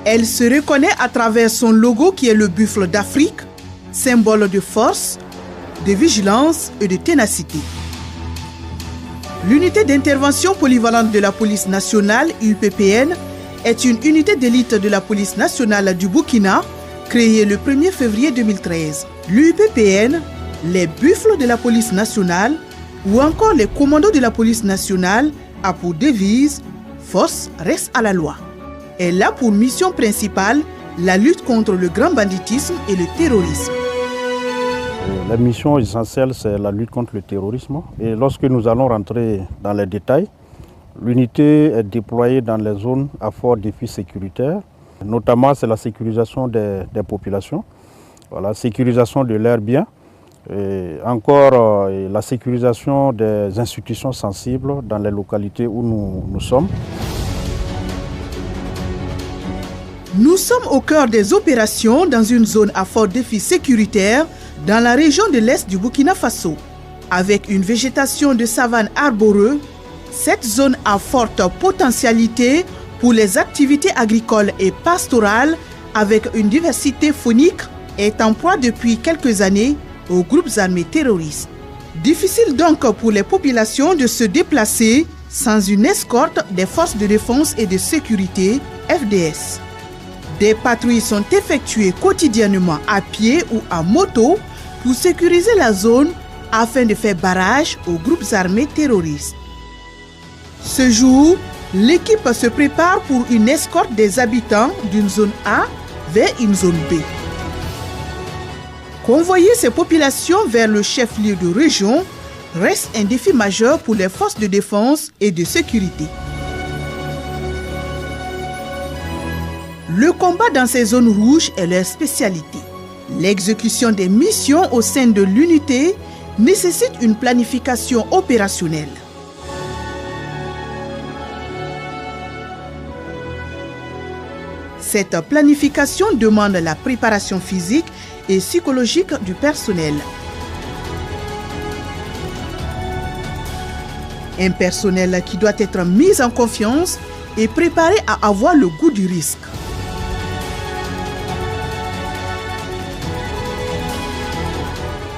Elle se reconnaît à travers son logo qui est le buffle d'Afrique, symbole de force, de vigilance et de ténacité. L'unité d'intervention polyvalente de la police nationale, UPPN, est une unité d'élite de la police nationale du Burkina, créée le 1er février 2013. L'UPPN, les buffles de la police nationale ou encore les commandos de la police nationale a pour devise « Force reste à la loi ». Elle a pour mission principale la lutte contre le grand banditisme et le terrorisme. La mission essentielle, c'est la lutte contre le terrorisme. Et lorsque nous allons rentrer dans les détails, l'unité est déployée dans les zones à fort défi sécuritaire. Notamment, c'est la sécurisation des populations, la sécurisation de leurs biens, et encore la sécurisation des institutions sensibles dans les localités où nous sommes. Nous sommes au cœur des opérations dans une zone à fort défi sécuritaire dans la région de l'Est du Burkina Faso. Avec une végétation de savane arboreuse, cette zone à forte potentialité pour les activités agricoles et pastorales avec une diversité faunique est en proie depuis quelques années aux groupes armés terroristes. Difficile donc pour les populations de se déplacer sans une escorte des forces de défense et de sécurité, FDS. Des patrouilles sont effectuées quotidiennement à pied ou à moto pour sécuriser la zone afin de faire barrage aux groupes armés terroristes. Ce jour, l'équipe se prépare pour une escorte des habitants d'une zone A vers une zone B. Convoyer ces populations vers le chef-lieu de région reste un défi majeur pour les forces de défense et de sécurité. Le combat dans ces zones rouges est leur spécialité. L'exécution des missions au sein de l'unité nécessite une planification opérationnelle. Cette planification demande la préparation physique et psychologique du personnel. Un personnel qui doit être mis en confiance et préparé à avoir le goût du risque.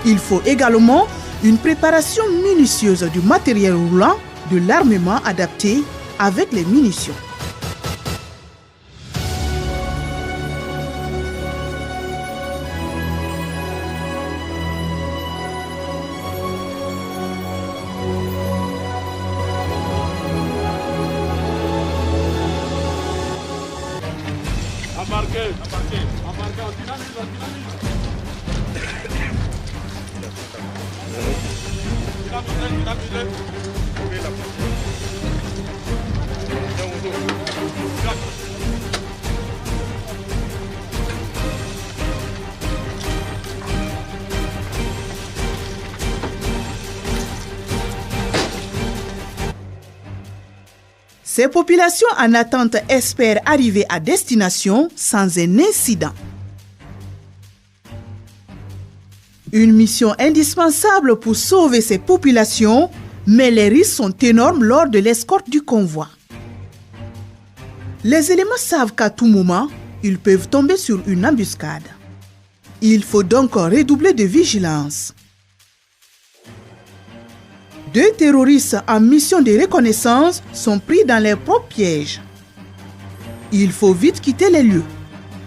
Il faut également une préparation minutieuse du matériel roulant, de l'armement adapté avec les munitions. Ces populations en attente espèrent arriver à destination sans un incident. Une mission indispensable pour sauver ces populations, mais les risques sont énormes lors de l'escorte du convoi. Les éléments savent qu'à tout moment, ils peuvent tomber sur une embuscade. Il faut donc redoubler de vigilance. 2 terroristes en mission de reconnaissance sont pris dans leurs propres pièges. Il faut vite quitter les lieux.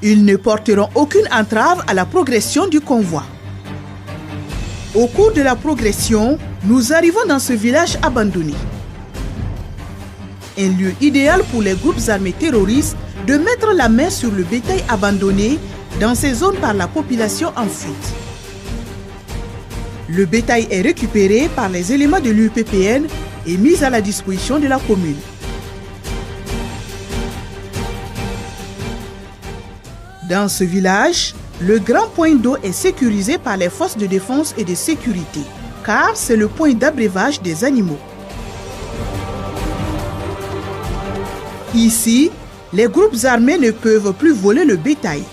Ils ne porteront aucune entrave à la progression du convoi. Au cours de la progression, nous arrivons dans ce village abandonné. Un lieu idéal pour les groupes armés terroristes de mettre la main sur le bétail abandonné dans ces zones par la population en fuite. Le bétail est récupéré par les éléments de l'UPPN et mis à la disposition de la commune. Dans ce village, le grand point d'eau est sécurisé par les forces de défense et de sécurité, car c'est le point d'abreuvage des animaux. Ici, les groupes armés ne peuvent plus voler le bétail.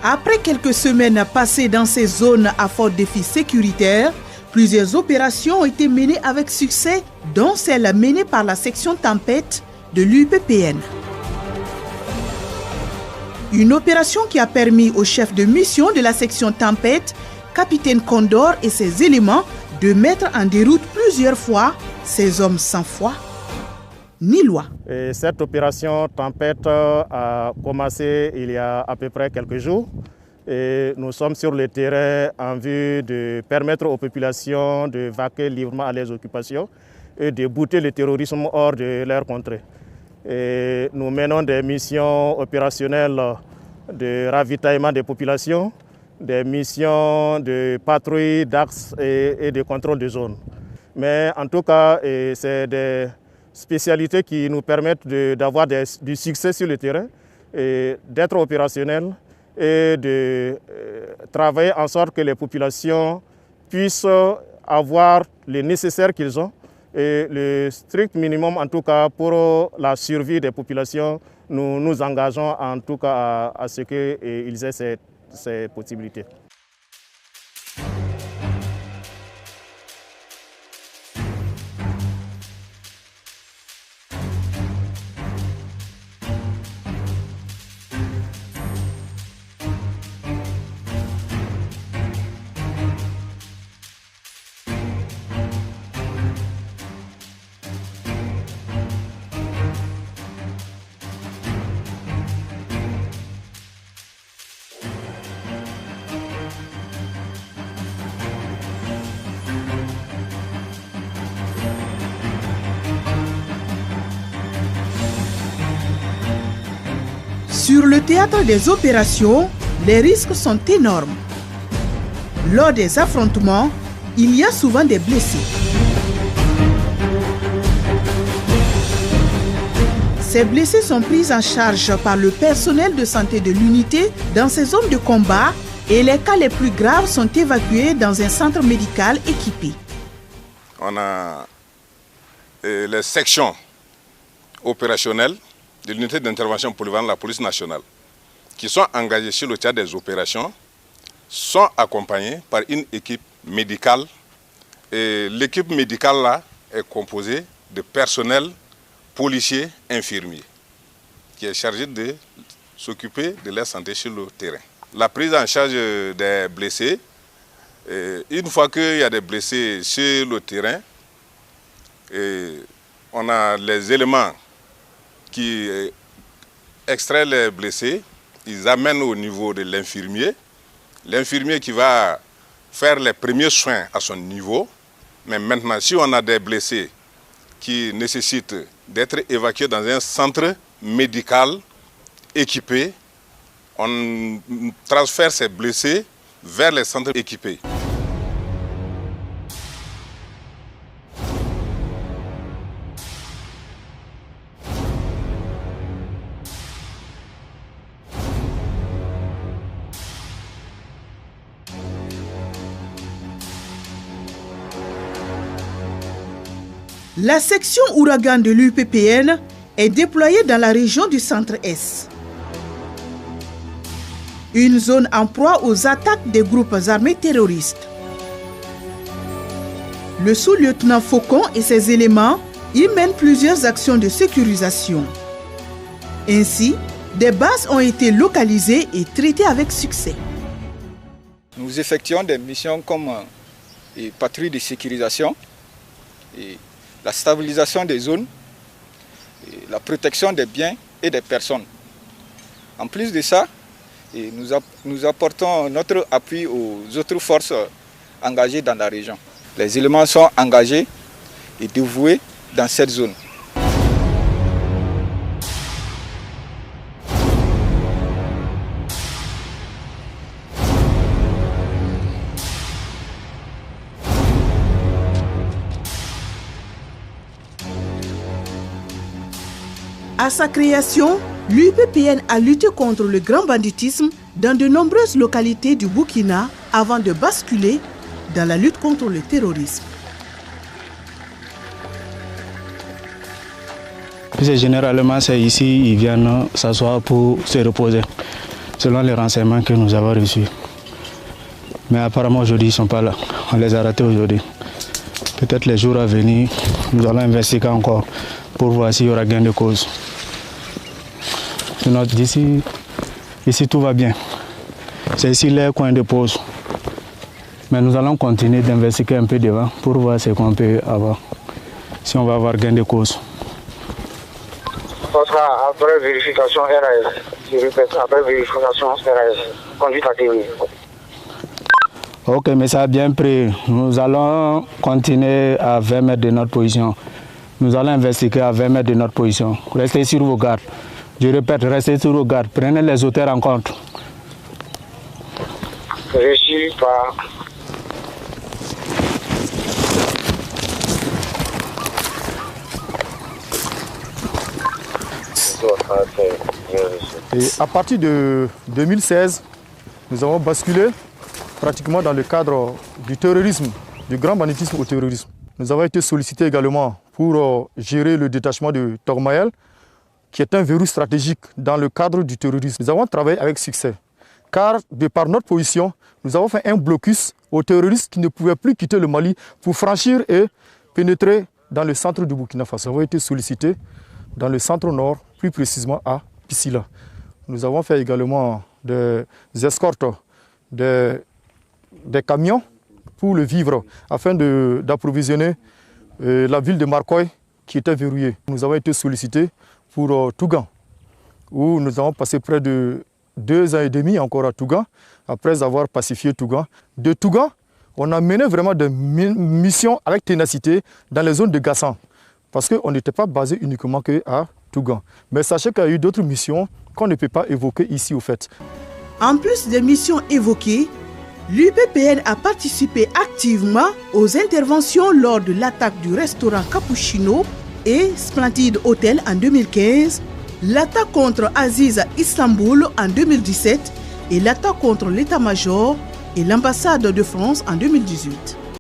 Après quelques semaines passées dans ces zones à fort défi sécuritaire, plusieurs opérations ont été menées avec succès, dont celle menée par la section Tempête de l'UPPN. Une opération qui a permis au chef de mission de la section Tempête, capitaine Condor et ses éléments de mettre en déroute plusieurs fois ces hommes sans foi ni loi. Et cette opération Tempête a commencé il y a à peu près quelques jours. Et nous sommes sur le terrain en vue de permettre aux populations de vaquer librement à leurs occupations et de bouter le terrorisme hors de leur contrée. Et nous menons des missions opérationnelles de ravitaillement des populations, des missions de patrouille d'axes et de contrôle de zones. Mais en tout cas, c'est des spécialités qui nous permettent d'avoir du succès sur le terrain, d'être opérationnels et de travailler en sorte que les populations puissent avoir le nécessaire qu'ils ont. Et le strict minimum, en tout cas, pour la survie des populations, nous nous engageons en tout cas à ce qu'ils aient ces possibilités. Sur le théâtre des opérations, les risques sont énormes. Lors des affrontements, il y a souvent des blessés. Ces blessés sont pris en charge par le personnel de santé de l'unité dans ces zones de combat et les cas les plus graves sont évacués dans un centre médical équipé. On a les sections opérationnelles de l'unité d'intervention polyvalente de la police nationale qui sont engagées sur le théâtre des opérations sont accompagnées par une équipe médicale. Et l'équipe médicale là est composée de personnel policiers, infirmiers qui est chargé de s'occuper de leur santé sur le terrain. La prise en charge des blessés, une fois qu'il y a des blessés sur le terrain, on a les éléments qui extraient les blessés, ils amènent au niveau de l'infirmier. L'infirmier qui va faire les premiers soins à son niveau. Mais maintenant, si on a des blessés qui nécessitent d'être évacués dans un centre médical équipé, on transfère ces blessés vers les centres équipés. La section ouragan de l'UPPN est déployée dans la région du Centre-Est. Une zone en proie aux attaques des groupes armés terroristes. Le sous-lieutenant Faucon et ses éléments y mènent plusieurs actions de sécurisation. Ainsi, des bases ont été localisées et traitées avec succès. Nous effectuons des missions comme patrouille de sécurisation, la stabilisation des zones, la protection des biens et des personnes. En plus de ça, nous apportons notre appui aux autres forces engagées dans la région. Les éléments sont engagés et dévoués dans cette zone. À sa création, l'UPPN a lutté contre le grand banditisme dans de nombreuses localités du Burkina avant de basculer dans la lutte contre le terrorisme. Généralement, c'est ici, ils viennent s'asseoir pour se reposer, selon les renseignements que nous avons reçus. Mais apparemment, aujourd'hui, ils ne sont pas là. On les a ratés aujourd'hui. Peut-être les jours à venir, nous allons investiguer encore pour voir s'il y aura gain de cause. Sinon, d'ici Ici, tout va bien. C'est ici les coins de pause. Mais nous allons continuer d'investiguer un peu devant pour voir ce qu'on peut avoir. Si on va avoir gain de cause. Ça sera après vérification RAS. Je répète, après vérification RAS. Conduite à terminer. Ok, mais ça a bien pris. Nous allons continuer à 20 mètres de notre position. Nous allons investiguer à 20 mètres de notre position. Restez sur vos gardes. Je répète, restez sur vos gardes. Prenez les auteurs en compte. Je suis pas. Et à partir de 2016, nous avons basculé pratiquement dans le cadre du terrorisme, du grand banditisme au terrorisme. Nous avons été sollicités également pour gérer le détachement de Togmayel, qui est un verrou stratégique dans le cadre du terrorisme. Nous avons travaillé avec succès, car de par notre position, nous avons fait un blocus aux terroristes qui ne pouvaient plus quitter le Mali pour franchir et pénétrer dans le centre du Burkina Faso. Nous avons été sollicités dans le centre nord, plus précisément à Piscila. Nous avons fait également des escortes, des camions pour le vivre, afin d'approvisionner la ville de Marcoy qui était verrouillée. Nous avons été sollicités pour Tougan, où nous avons passé près de 2 ans et demi encore à Tougan, après avoir pacifié Tougan. De Tougan, on a mené vraiment des missions avec ténacité dans les zones de Gassan, parce qu'on n'était pas basé uniquement qu'à Tougan. Mais sachez qu'il y a eu d'autres missions qu'on ne peut pas évoquer ici au fait. En plus des missions évoquées, l'UPPN a participé activement aux interventions lors de l'attaque du restaurant Cappuccino et Splendid Hotel en 2015, l'attaque contre Aziz Istanbul en 2017 et l'attaque contre l'état-major et l'ambassade de France en 2018.